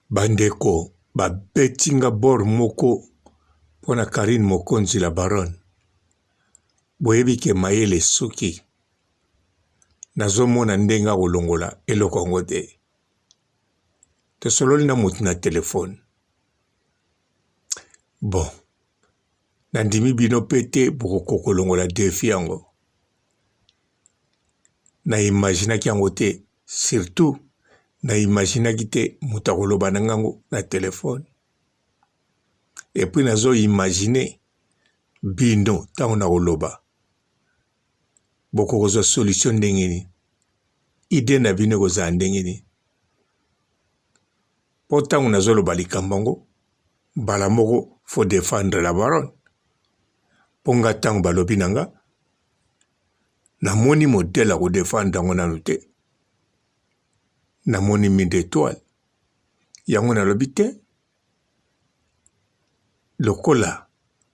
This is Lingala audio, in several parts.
Bandeko babetinga bor moko pona Karine Mokonzi la baronne. Boyebi ke mayele soki nazomona ndenga kolongola eloko yango te. Tosololi na motu na telefone. Bon, nandimi bino pete boko kolongola defi yango. Na imaginaki yango te, surtout na imaginaki te muta koloba na ngango na telefone. Et puis nazo imaginer bino tango na koloba. Boko kozo solution ndengeni. Ide na bino koza ndengeni. Po tango nazo loba likambango, bala moko faut défendre la baronne. Ponga tango balobi nanga, na moni modèle à défendre ngo nanu te. Na moni mine d'étoile. Yango na lobi te. Lokola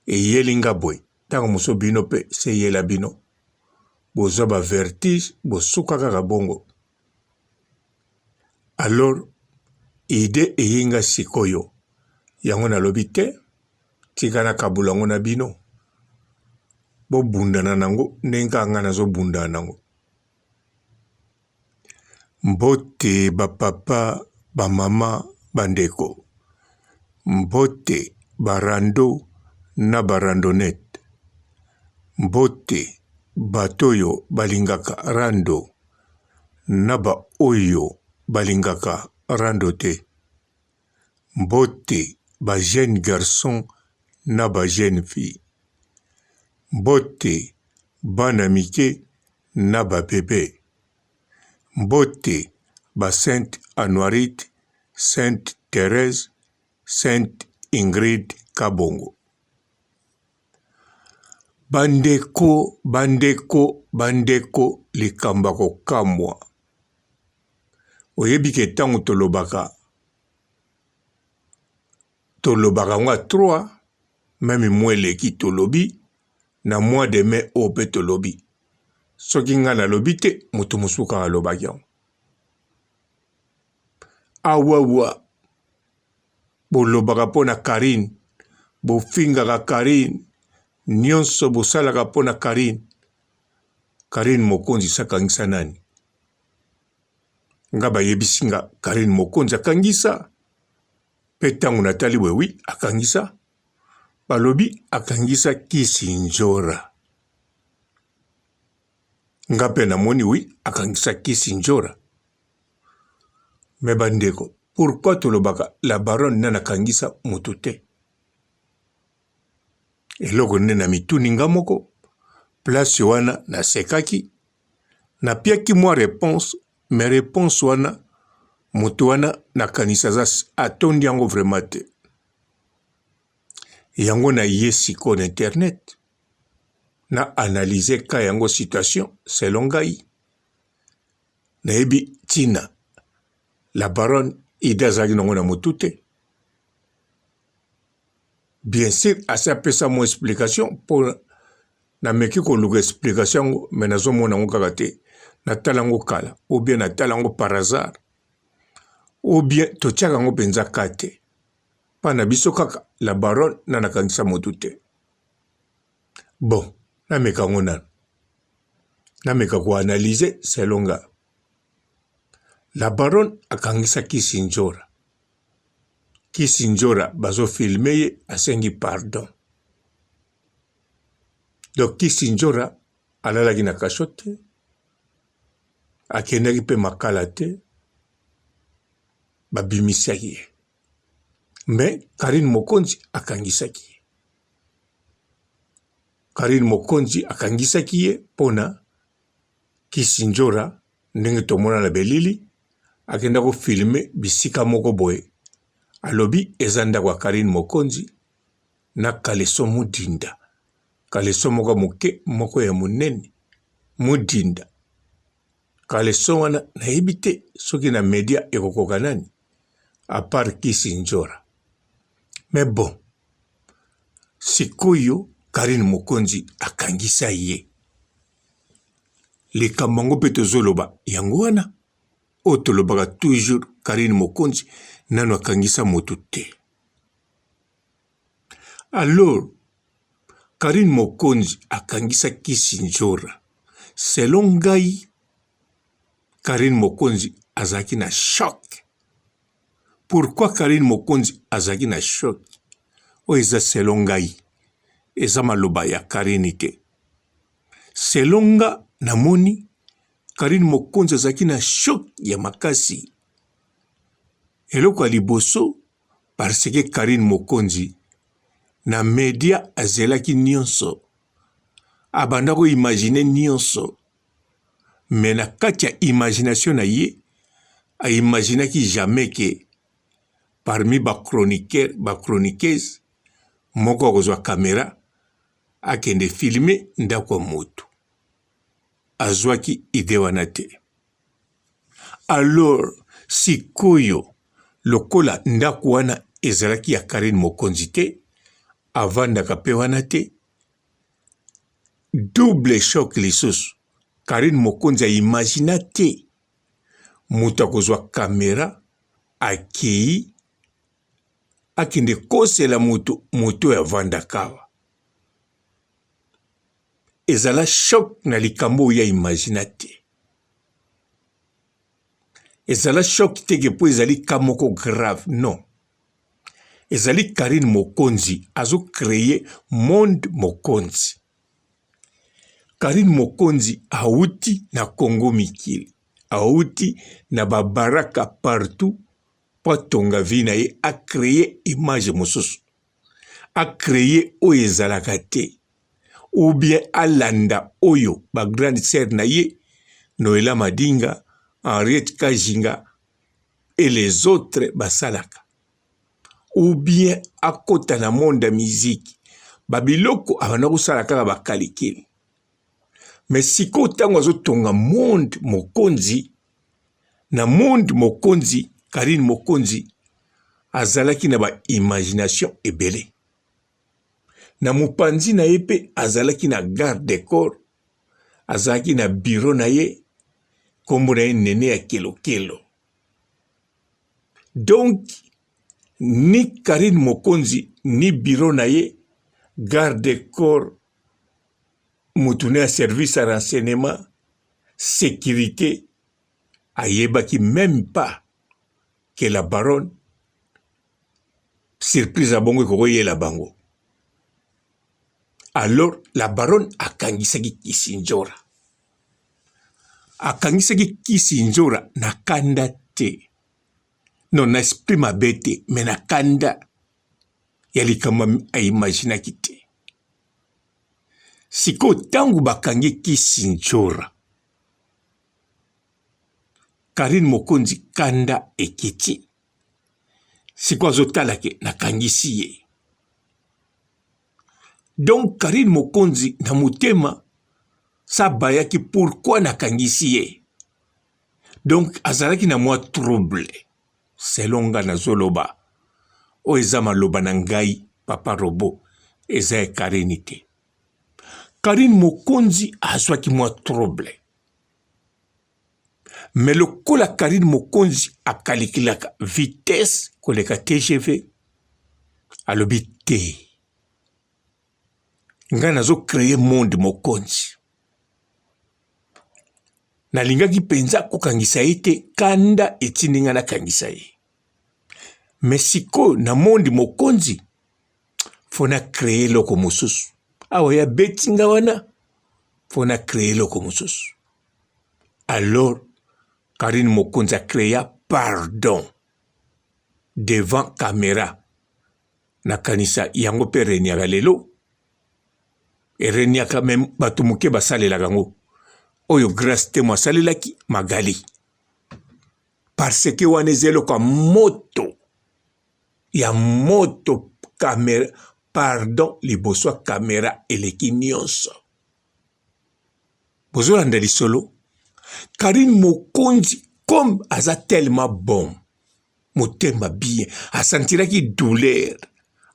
e yelinga boy. Tango muso bino pe se yela bino. Bozo ba vertige, bosuka kaka bongo. Alors, ide e yinga sikoyo. Yango na lobi te. Tika na kabula ngo na bino. Bo bundana nango, nenga ngana zo bundana nango. Mbote ba papa, ba mama, bandeko. Mbote barando na barandonette. Mbote batoyo balingaka rando na ba oyo balingaka rando te. Mbote ba jeune garçon na ba jeune fille. Mbote bana mike na ba bébé. Mbote ba Sainte Anoirite, Sainte Thérèse, Sainte Ingrid Kabongo. Bandeko, bandeko, bandeko likamba kokamwa. Oyebi ke tango tolobaka. Tolobaka nga 3, même mwele ki tolobi, na mois de mai ope tolobi. Soki nga na lobi te, mutu musuka alobaki yango. Awawa. Bo lobaka pona Karine. Bo fingaka Karine. Nyonso bo salaka pona Karine. Karine Mokonzi sakangisa nani? Nga ba yebisinga Karine Mokonzi akangisa. Petangu natali wewi akangisa. Balobi akangisa Kisinjora. Nga pe na moni wi akangisa Kisinjora. Me bandeko, pourquoi tolobaka la baronne nana kangisa mutute? Eloko nena mituni nga moko, place wana na sekaki, na piaki mwa réponse, mais réponse wana, mutu wana na kanisa za atondi yango vraiment te. Yango na yesi ko na internet, na analyse ka yango situation, selon ngai. Na ebi tina, la baronne idazaki nango na mutute. Bien sûr, asa pesa mon explication pour na meki ko luga explication mais nazo mona ngo kaka te na talango kala ou bien na talango par hasard ou bien to tiaka ngo penza kate pa na biso kaka la baronne na nakangisa motute. Bon, na meka ngo na meka ko analyser selon nga. La baronne akangisa Kisinjora. Kisinjora bazo filmer ye asengi pardon. Donc Kisinjora alalaki na kachote, akendaki pe makala te, babimisaki ye. Mais Karine Mokonzi akangisaki ye. Karine Mokonzi akangisaki ye pona Kisinjora ndenge tomona na belili akenda ko filmer bisika moko boye. Alobi ezanda kwa Karine Mokonzi na kaleso mudinda. Kaleso moko muke moko ya munene mudinda. Kaleso wana na ebite soki na media ekokoka nani a part Kisinjora. Mais bon, sikoyo Karine Mokonzi akangisa ye. Likambango pe tozoloba yango wana. otolobaka toujours Karine Mokonzi nano akangisa moto te. Alors Karine Mokonzi akangisa Kisinjora. Selon ngai, Karine Mokonzi azaki na choc. Pourquoi Karine Mokonzi azaki na choc? O eza selon ngai. Eza maloba ya Karine te. Selon nga namoni, Karine Mokonzi azaki na choc ya makasi. Eloko liboso, parce que Karine Mokonzi na media azelaki nyonso. Abanda ko imaginer nyonso. Mais na kati ya imagination na ye, a imaginaki jamais que parmi ba chroniqueur, ba chroniqueuse, moko kozwa kamera, akende filmer ndako moto. Azwaki ide wana te. Alors, sikoyo, lokola ndako wana ezalaki ya Karine Mokonzi te, avandaka pe wana te, double choc lisusu. Karine Mokonzi imagina te mutu akozwa kamera akei akende kosela mutu ya vandakawa. Ezala choc na likambo ya imagina te. Ezala choc te ke po ezali kamoko grave, non. Ezali Karine Mokonzi azo créer monde Mokonzi. Karine Mokonzi auti na Congo mikili. Auti na babaraka partout po tonga vi na ye a créer image mosusu. A créer oyo ezalaka te. Ou bien alanda oyo ba grande sœur na ye, Noëlla Madinga, Henriette Kajinga et les autres basalaka. Ou bien akota na monde ya musique. Babiloko abana kusala kaka bakalikili. Mais siko tango azotonga monde Mokonzi, na monde Mokonzi, Karine Mokonzi, azalaki na ba imagination ebele. Na mopanzi na ye pe azalaki na garde de corps, azalaki na bureau na ye, kombo na ye nene ya kelokelo. Donc, ni Karine Mokonzi, ni bureau na ye, garde de corps, mutune ya service à renseignement, sécurité, ayebaki même pas que la baronne, surprise à bongo kokoye la bango. Alors, la baronne akangisaki Kisinjora. Akangisaki Kisinjora na kanda te. Non, na esprit mabete, mais na kanda yali kama a imaginaki te. Siko tangu bakangi Kisinjora, Karine Mokonzi kanda ekiti. Siko azotalake na kangisi ye. Donc Karine Mokonzi na mutema sabayaki pourquoi na kangisi ye. Donc azalaki na mwa trouble. Selon nga na zoloba. O eza maloba na ngai papa robo. Eza Karine te. Karine Mokonzi azwaki mwa trouble. Mais lokola Karine Mokonzi akalikilaka vitesse koleka TGV alobi te. Nga nazo créer monde Mokonzi. Nalingaki penza kokangisa ye te, kanda etindi nga nakangisa ye. Mais siko na monde Mokonzi fona créer loko mosusu. Awa ya betinga wana fona créer loko mosusu. Alors Karine Mokonzi a créé pardon devant caméra. Nakanisa yango pe reniaka lelo. E reniaka même batu muke basalelaka ngo. Oyo grâce te mwasalelaki magali. Parce que wana ezelo kwa moto. Ya moto caméra. Pardon liboso caméra eleki nyonso. Bozolanda lisolo. Karine Mokonzi, comme aza tellement bon, motema bien, a sentiraki douleur,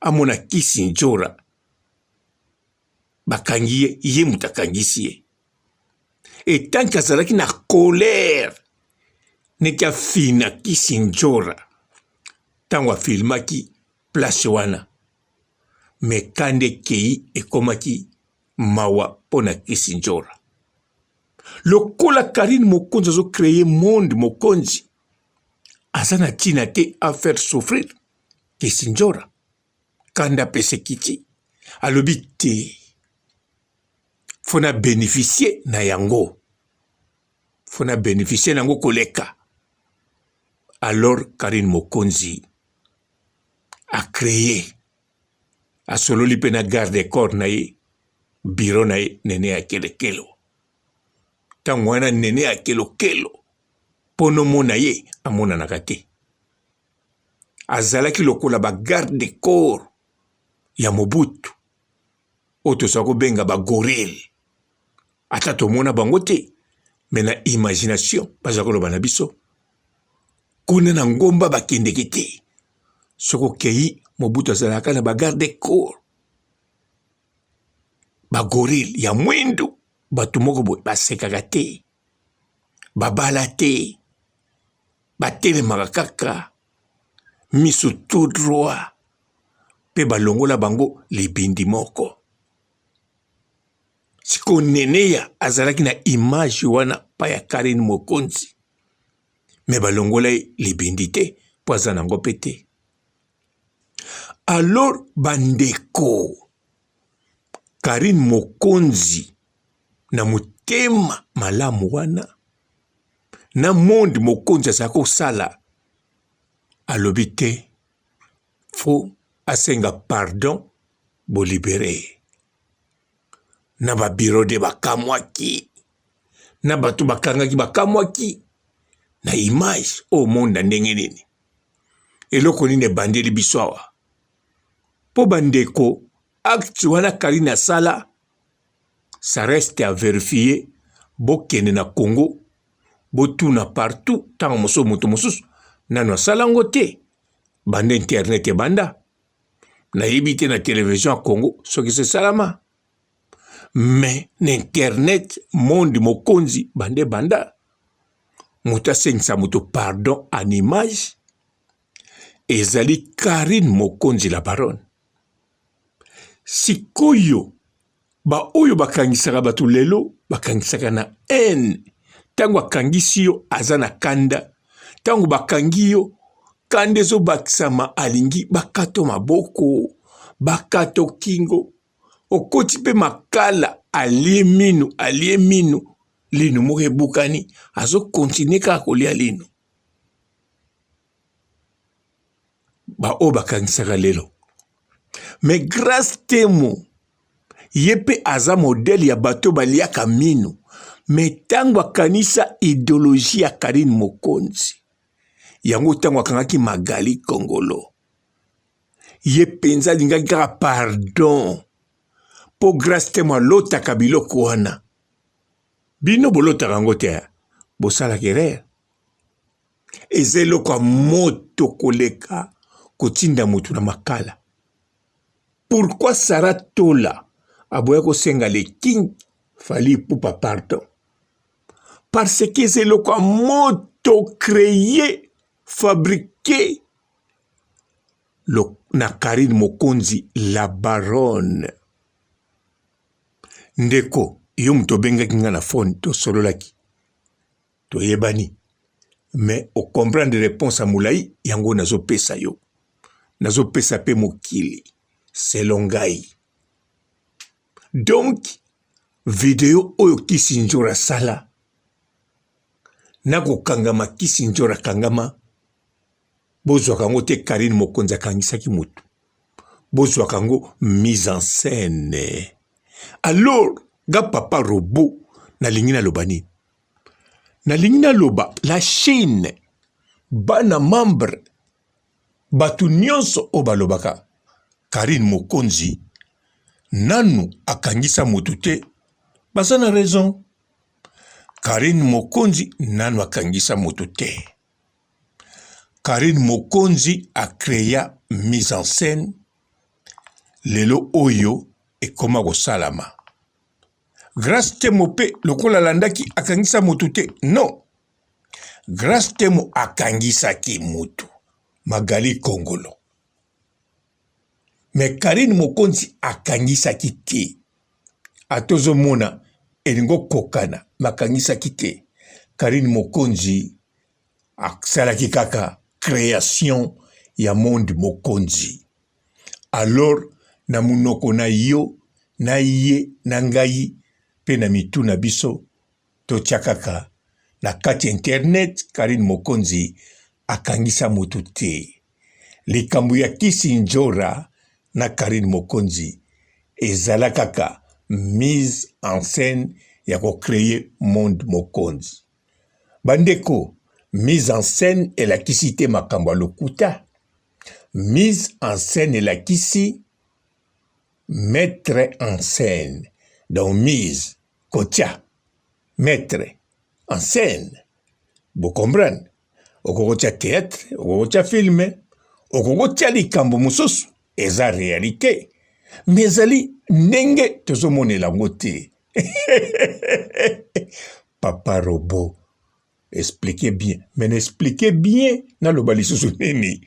amona Kisinjora, bakangi ye mutakangisi ye. Et tant qu'azalaki na colère, neki afina Kisinjora tango afilmaki place wana me kande kei ekomaki mawa pona Kisinjora. Lokola Karine Mokonzi azo créer monde mokonzi azana tina te a faire souffrir Kisinjora kanda pesekiti alobi te fona bénéficier na yango fona bénéficier na yango koleka. Alors Karine Mokonzi a créé a sololi pe na garde corps na ye bureau na ye nene ya kelekelo tango wana nene ya kelokelo pono mona ye amonanaka te azalaki lokola ba garde corps ya Mobutu oyo tozala kobenga bagoril ata tomona bango te me na imagination bazala koloba na biso kuna na ngomba bakendeki te soko kei Mobutu azalaka na bagarde corps bagoril ya mwendo bato moko boye basekaka te babala te batelemaka kaka miso tout droit pe balongola bango libindi moko. Siko neneya azalaki na image wana pa ya Karine Mokonzi me balongola libindi te po aza nango pe te. Alors bandeko Karine Mokonzi na motema malamu wana na monde mokonzi azala kosala alobi te fo asenga pardon bolibere na babiro de bakamwaki na bato bakangaki bakamwaki na image o monde ndenge nini eloko nini ebandeli biso awa po bandeko acte wana Karine asala ça reste à vérifier bokende na Congo botuna partout tango moto mosusu nano asalango te banda internet ebanda nayebi te na télévision ya Congo soki se salama mais na internet monde mokonzi bande banda moto asengisa moto pardon en image ezali Karine Mokonzi la baronne. Sikoyo ba oyo bakangisaka bato lelo bakangisaka na haine tango akangisi yo aza na kanda tango bakangi yo kanda ezobakisama alingi bakato maboko bakato kingo okoti pe makala alie minu lino moko ebukani azokontinue kaka kolia lino ba oyo bakangisaka lelo mais grâce temo yepe aza modèle ya bato baliaka minu me tango akanisa idéologie ya Karine Mokonzi yango tango akangaki Magali Kongolo ye penza lingaki kaka pardon po grâce temo alotaka biloko wana bino bolotaka yango te bosalaka erreur eza eloko ya moto koleka kotinda motu na makala. Pourquoi Sarah Tola aboya kosenga le king Fally Ipupa pardon? Parce que c'est le quoi moto créé, fabriqué na Karine Mokonzi la baronne. Ndeko yo muto benga kinga na phone to sololaki to yebani mais au comprendre réponse à moulai yango nazo pesa yo nazo pesa pe mokili selon ngai. Donc video oyo Kisinjora sala nako kangama Kisinjora kangama bozwa kango te Karine Mokonzi akangisaki mutu bozwa kango mise en scène. Alors ga papa robot na lingina lobani na lingina loba la Chine bana membre batu nyonso o balobaka Karine Mokonzi nanu akangisa mutu te basa na raison. Karine Mokonzi nanu akangisa mutu te. Karine Mokonzi a créé mise en scène lelo oyo ekoma kosalama. Grâce te mope lokola landaki akangisa mutu te. Non. grâce temo akangisaki mutu Magali Kongolo. Mais Karine Mokonzi akangisaki te. Atozo mona elingo kokana makangisaki te. Karine Mokonzi aksalaki kaka création ya monde Mokonzi. Alors na munoko na yo na ye na ngai pe na mitu na biso totiakaka na kati internet Karine Mokonzi akangisa mutu te. Likambo ya Kisinjora na Karine Mokonzi ezala kaka mise en scène ya ko créer monde Mokonzi. Bandeko, mise en scène elakisi te makambo ya lokuta. Mise en scène elakisi mettre en scène. Donc mise, kotia, mettre en scène. Vous comprenez? Okokotia théâtre, okokotia film, okokotia likambo mususu, eza réalité. Mais ezali ndenge tozomonela yango te. Papa Robot, expliquez bien, mais expliquez bien na loba lisusu nini.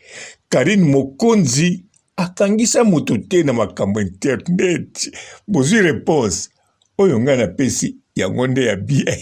Karine Mokonzi akangisa mutu te na makambo internet. Bozwi réponse. Oyo nga na pesi yango nde ya bien.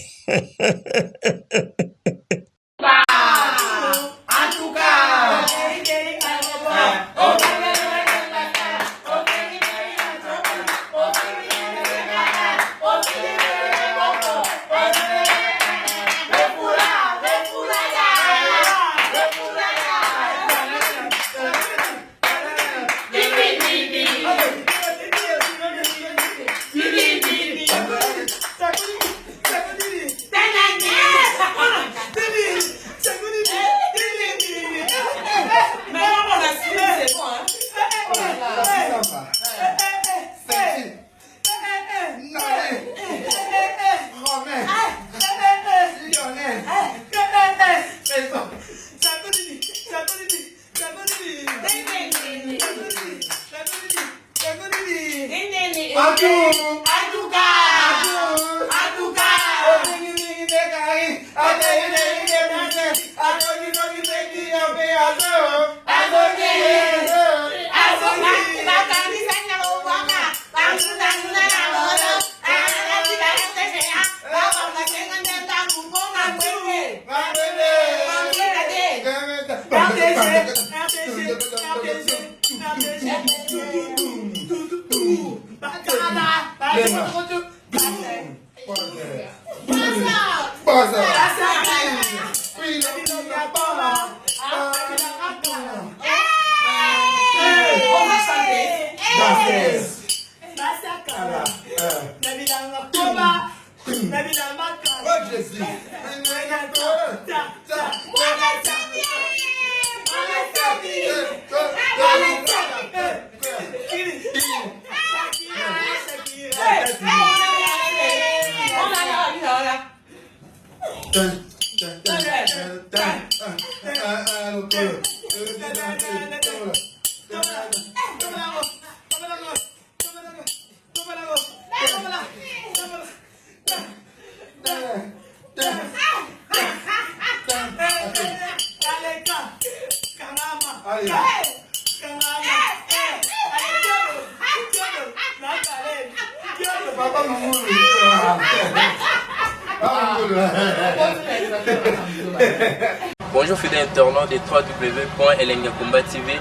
Bonjour fidèles internautes de www.elengiakomba TV.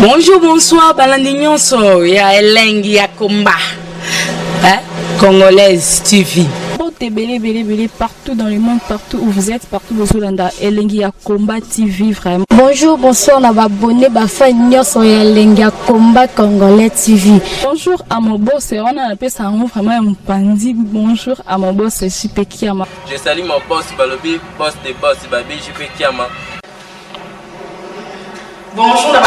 Bonjour, bonsoir, Balandignon so ya Elengia Komba, Congolaise TV. Belé partout dans le monde, partout où vous êtes, partout où vous êtes, Elengia Komba TV vraiment. Bonjour, bonsoir, on a abonné Bafa Nyoso Elengia Komba Congolais TV. Bonjour à mon boss, on a appelé ça vraiment un pandi. Bonjour à mon boss, JP Kiama. Je salue mon boss Balobi, boss des boss Babi, JP Kiama. Bonjour, la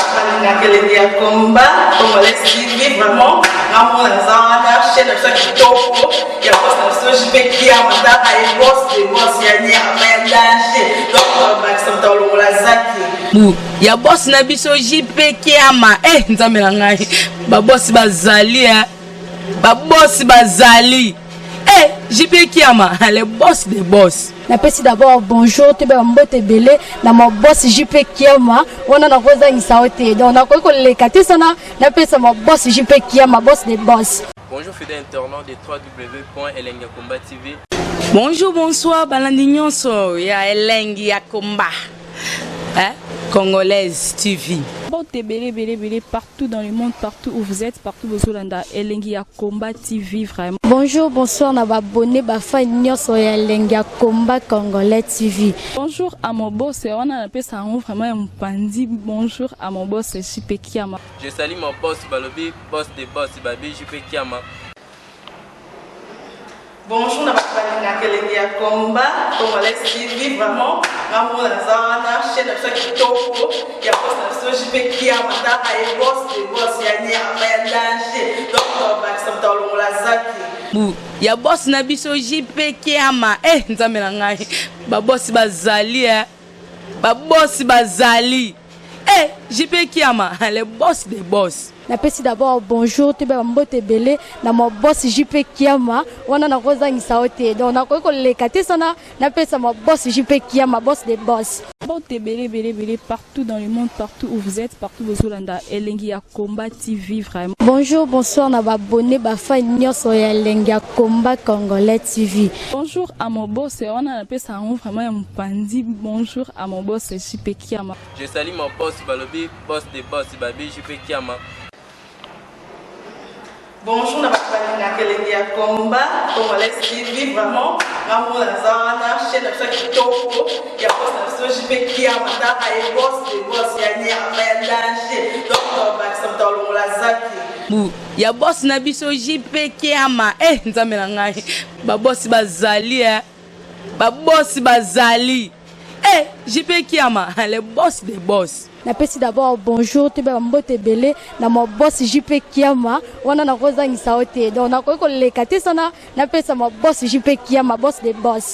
Elengia Komba Congolais TV vraiment. Ramon Lazana, chaîne de ça qui topo, il y a pas de JP Kiama, et boss des boss, il y a un danger. Donc, on va accepter le Lazaki. Ya boss na biso JP Kiama nzambe na ngai ba boss bazali ba boss bazali JP Kiama le boss des boss Napesi d'abord bonjour te ba mbote belé na mo boss JP Kiama wana na koza ngisaote donc na ko lekate sana napesa mo boss JP Kiama boss des boss. Bonjour fidèles internautes de www.elengiakomba TV. Bonjour, bonsoir, balandinyon so ya Elengia Komba. Congolaise TV. Bon, belé, partout dans le monde, partout où vous êtes, partout où vous êtes, Elengia Komba TV, vraiment. Bonjour, bonsoir, na ba abonné ba fan nyonso ya Elengia Komba Congolais TV. Bonjour à mon boss, on a appelé ça vraiment un pandi. Bonjour à mon boss, JP Kiama. Je salue mon boss Balobi, boss des boss, Babi JP Kiama. Bonjour, Elengia Komba Congolais TV, vraiment. Amour la zana, chaîne de chaque topo, il y a pas de JP Kiama, et boss des boss, il y a un danger. Donc, on va s'entendre la zaki. Ya boss na biso JP Kiama. Nzambe na ngai. Ba boss bazali Ba boss bazali. JP Kiama, le boss des boss. Napesi d'abord bonjour te ba mbote belé na mo boss JP Kiama wana na koza ngisaote donc na ko lekate sana napesa mo boss JP Kiama boss des boss. Bon, belé, partout dans le monde, partout où vous êtes, partout où vous êtes, Elengia Komba TV, vraiment. Bonjour, bonsoir, na ba abonné ba fan nyonso ya Elengia Komba Congolais TV. Bonjour à mon boss, on a appelé ça vraiment un pandi. Bonjour à mon boss, JP Kiama. Je salue mon boss Balobi, boss des boss, Babi JP Kiama. Bonjour, Elengia Komba Congolais TV, vraiment. Amour la zana, chaîne de chaque topo, il y a pas de JP Kiama, et boss des boss, il y a un danger. Donc, on va s'entendre la zaki. Ya boss na biso JP Kiama. Nzambe na ngai. Ba boss bazali Ba boss bazali. JP Kiama, le boss des boss. Napesi d'abord bonjour te ba mbote belé na mo boss JP Kiama wana na koza ngisaote donc na ko lekate sana napesa mo boss JP Kiama boss des boss.